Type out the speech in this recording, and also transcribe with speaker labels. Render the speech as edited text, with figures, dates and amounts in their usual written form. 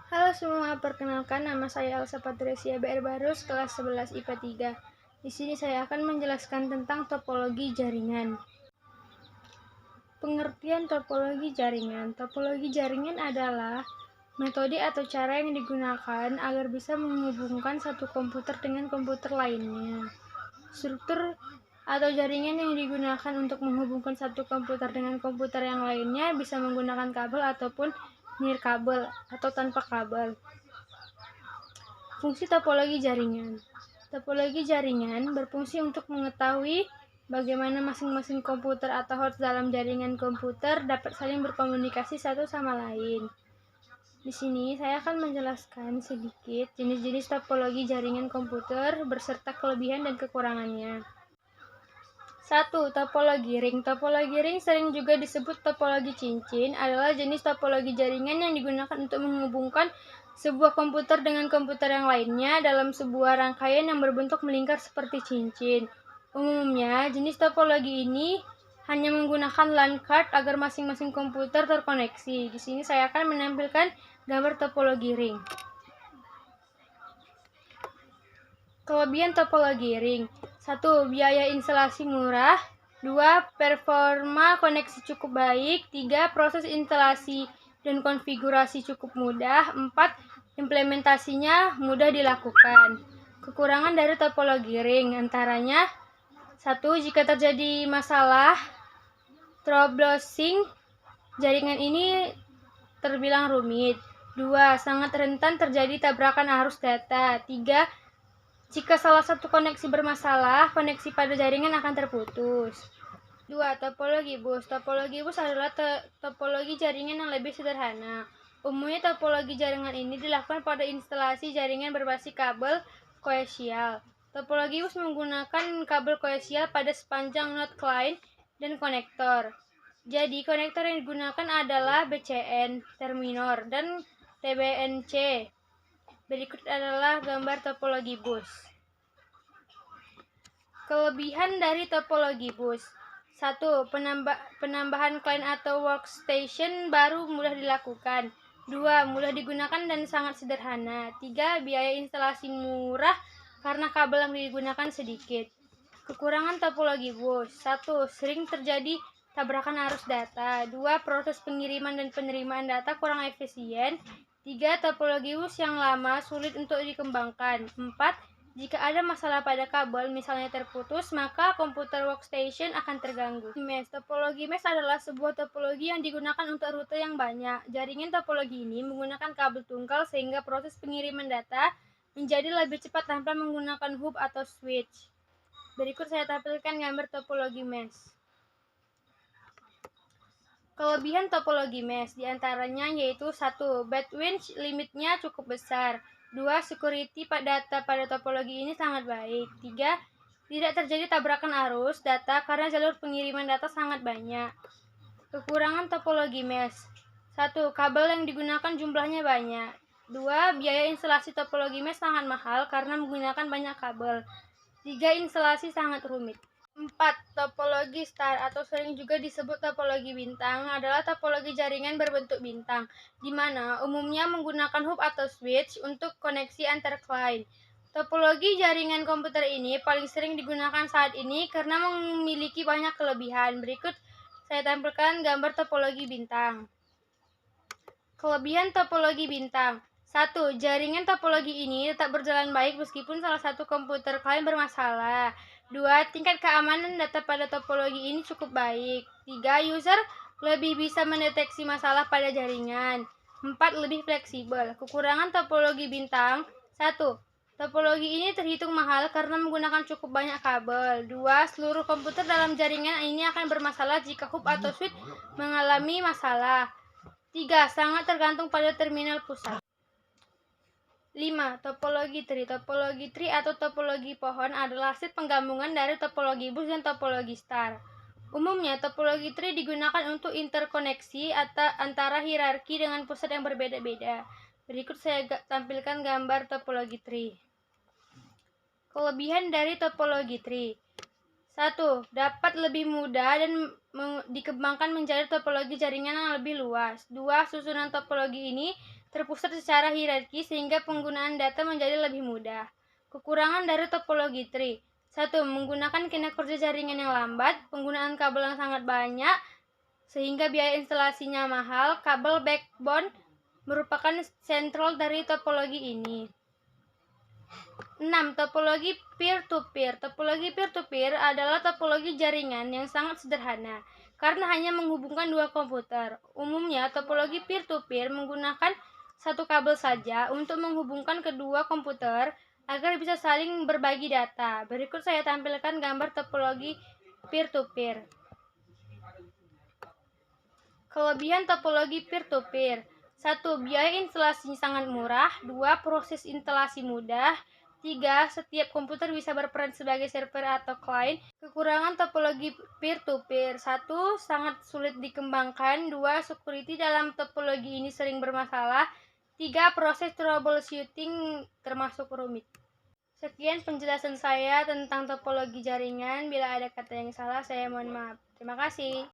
Speaker 1: Halo semua, perkenalkan nama saya Elsa Patricia BR Barus, kelas 11 IPA 3. Di sini saya akan menjelaskan tentang topologi jaringan. Pengertian topologi jaringan. Topologi jaringan adalah metode atau cara yang digunakan agar bisa menghubungkan satu komputer dengan komputer lainnya. Struktur atau jaringan yang digunakan untuk menghubungkan satu komputer dengan komputer yang lainnya bisa menggunakan kabel ataupun nirkabel atau tanpa kabel. Fungsi topologi jaringan. Topologi jaringan berfungsi untuk mengetahui bagaimana masing-masing komputer atau host dalam jaringan komputer dapat saling berkomunikasi satu sama lain. Di sini saya akan menjelaskan sedikit jenis-jenis topologi jaringan komputer beserta kelebihan dan kekurangannya. 1. Topologi ring. Topologi ring sering juga disebut topologi cincin, adalah jenis topologi jaringan yang digunakan untuk menghubungkan sebuah komputer dengan komputer yang lainnya dalam sebuah rangkaian yang berbentuk melingkar seperti cincin. Umumnya, jenis topologi ini hanya menggunakan LAN card agar masing-masing komputer terkoneksi. Di sini saya akan menampilkan gambar topologi ring. Kelebihan topologi ring. 1. Biaya instalasi murah. 2. Performa koneksi cukup baik. 3. Proses instalasi dan konfigurasi cukup mudah. 4. Implementasinya mudah dilakukan. Kekurangan dari topologi ring antaranya: 1. Jika terjadi masalah troubleshooting, jaringan ini terbilang rumit. 2. Sangat rentan terjadi tabrakan arus data. 3. Jika salah satu koneksi bermasalah, koneksi pada jaringan akan terputus. 2. Topologi bus. Topologi bus adalah topologi jaringan yang lebih sederhana. Umumnya topologi jaringan ini dilakukan pada instalasi jaringan berbasis kabel koaksial. Topologi bus menggunakan kabel koaksial pada sepanjang node client dan konektor. Jadi, konektor yang digunakan adalah BCN, terminal, dan TBNC. Berikut adalah gambar topologi bus. Kelebihan dari topologi bus. 1. Penambahan klien atau workstation baru mudah dilakukan. 2. Mudah digunakan dan sangat sederhana. 3. Biaya instalasi murah karena kabel yang digunakan sedikit. Kekurangan topologi bus. 1. Sering terjadi tabrakan arus data. 2. Proses pengiriman dan penerimaan data kurang efisien. 3. Topologi bus yang lama sulit untuk dikembangkan. 4. Jika ada masalah pada kabel, misalnya terputus, maka komputer workstation akan terganggu. Mesh. Topologi mesh adalah sebuah topologi yang digunakan untuk rute yang banyak. Jaringan topologi ini menggunakan kabel tunggal sehingga proses pengiriman data menjadi lebih cepat tanpa menggunakan hub atau switch. Berikut saya tampilkan gambar topologi mesh. Kelebihan topologi mesh diantaranya yaitu: 1. Bandwidth limitnya cukup besar. 2. Security data pada topologi ini sangat baik. 3. Tidak terjadi tabrakan arus data karena jalur pengiriman data sangat banyak. Kekurangan topologi mesh. 1. Kabel yang digunakan jumlahnya banyak. 2. Biaya instalasi topologi mesh sangat mahal karena menggunakan banyak kabel. 3. Instalasi sangat rumit. 4. Topologi star atau sering juga disebut topologi bintang adalah topologi jaringan berbentuk bintang, di mana umumnya menggunakan hub atau switch untuk koneksi antar klien. Topologi jaringan komputer ini paling sering digunakan saat ini karena memiliki banyak kelebihan. Berikut saya tampilkan gambar topologi bintang. Kelebihan topologi bintang. 1. Jaringan topologi ini tetap berjalan baik meskipun salah satu komputer klien bermasalah. 2. Tingkat keamanan data pada topologi ini cukup baik. 3. User lebih bisa mendeteksi masalah pada jaringan. 4. Lebih fleksibel. Kekurangan topologi bintang. 1. Topologi ini terhitung mahal karena menggunakan cukup banyak kabel. 2. Seluruh komputer dalam jaringan ini akan bermasalah jika hub atau switch mengalami masalah. 3. Sangat tergantung pada terminal pusat. 5. Topologi tree. Topologi tree atau topologi pohon adalah hasil penggabungan dari topologi bus dan topologi star. Umumnya, topologi tree digunakan untuk interkoneksi antara hierarki dengan pusat yang berbeda-beda. Berikut saya tampilkan gambar topologi tree. Kelebihan dari topologi tree. 1. Dapat lebih mudah dan dikembangkan menjadi topologi jaringan yang lebih luas. 2. Susunan topologi ini terpusat secara hierarki sehingga penggunaan data menjadi lebih mudah. Kekurangan dari topologi tree. 1. Menggunakan kinerja jaringan yang lambat, penggunaan kabel yang sangat banyak, sehingga biaya instalasinya mahal. Kabel backbone merupakan sentral dari topologi ini. 6. Topologi peer-to-peer. Topologi peer-to-peer adalah topologi jaringan yang sangat sederhana, karena hanya menghubungkan dua komputer. Umumnya, topologi peer-to-peer menggunakan satu kabel saja untuk menghubungkan kedua komputer agar bisa saling berbagi data. Berikut saya tampilkan gambar topologi peer-to-peer. Kelebihan topologi peer-to-peer. 1. Biaya instalasi sangat murah. 2. Proses instalasi mudah. 3. Setiap komputer bisa berperan sebagai server atau klien. Kekurangan topologi peer-to-peer. 1. Sangat sulit dikembangkan. 2. Security dalam topologi ini sering bermasalah. 3. Proses troubleshooting termasuk rumit. Sekian penjelasan saya tentang topologi jaringan. Bila ada kata yang salah, saya mohon maaf. Terima kasih.